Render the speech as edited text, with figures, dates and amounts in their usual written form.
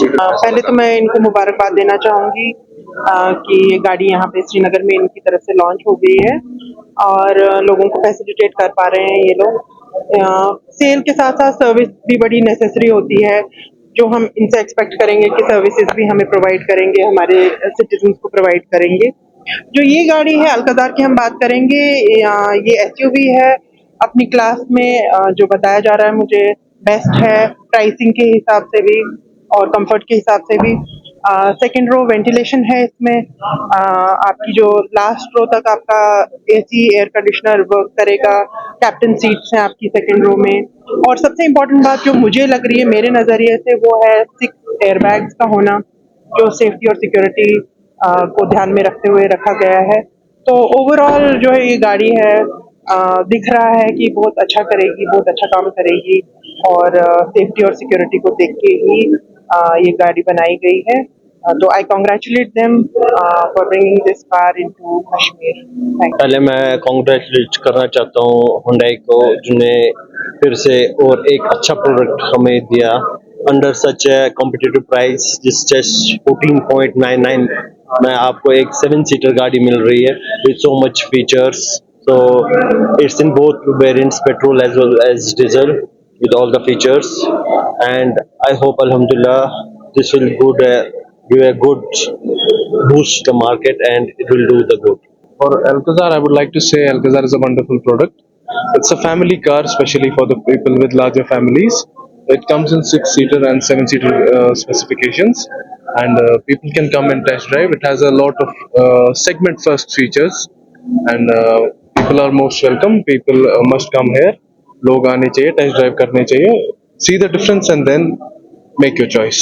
पहले तो मैं इनको मुबारकबाद देना चाहूँगी कि ये गाड़ी यहाँ पे श्रीनगर में इनकी तरफ से लॉन्च हो गई है और लोगों को फैसिलिटेट कर पा रहे हैं ये लोग। सेल के साथ साथ सर्विस भी बड़ी नेसेसरी होती है, जो हम इनसे एक्सपेक्ट करेंगे कि सर्विसेज भी हमें प्रोवाइड करेंगे, हमारे सिटीजन्स को प्रोवाइड करेंगे। जो ये गाड़ी है अल्कज़ार की हम बात करेंगे, ये एसयूवी है अपनी क्लास में, जो बताया जा रहा है मुझे बेस्ट है प्राइसिंग के हिसाब से भी और कंफर्ट के हिसाब से भी। सेकेंड रो वेंटिलेशन है इसमें, आपकी जो लास्ट रो तक आपका एसी एयर कंडीशनर वर्क करेगा, कैप्टन सीट्स हैं आपकी सेकेंड रो में, और सबसे इम्पोर्टेंट बात जो मुझे लग रही है मेरे नज़रिए से वो है 6 एयरबैग्स का होना, जो सेफ्टी और सिक्योरिटी को ध्यान में रखते हुए रखा गया है। तो ओवरऑल जो है ये गाड़ी है दिख रहा है कि बहुत अच्छा करेगी, बहुत अच्छा काम करेगी और सेफ्टी और सिक्योरिटी को देख के ही ये गाड़ी बनाई गई है। तो I congratulate them for bringing this car into Kashmir. पहले मैं कॉन्ग्रेचुलेट करना चाहता हूँ होंडाई को, जिन्हें फिर से और एक अच्छा प्रोडक्ट हमें दिया अंडर सच ए कॉम्पिटिटिव प्राइस, जिस जस्ट 14.99 में आपको एक 7 सीटर गाड़ी मिल रही है with so much features. So it's in both variants, petrol as well as diesel, with all the features. And I hope, Alhamdulillah, this will give a good boost to the market, and it will do the good. For Alcazar, I would like to say Alcazar is a wonderful product. It's a family car, especially for the people with larger families. It comes in 6-seater and 7-seater specifications, and people can come and test drive. It has a lot of segment first features, and people are most welcome. People must come here. लोग आने चाहिए, test drive करने चाहिए, see the difference and then make your choice.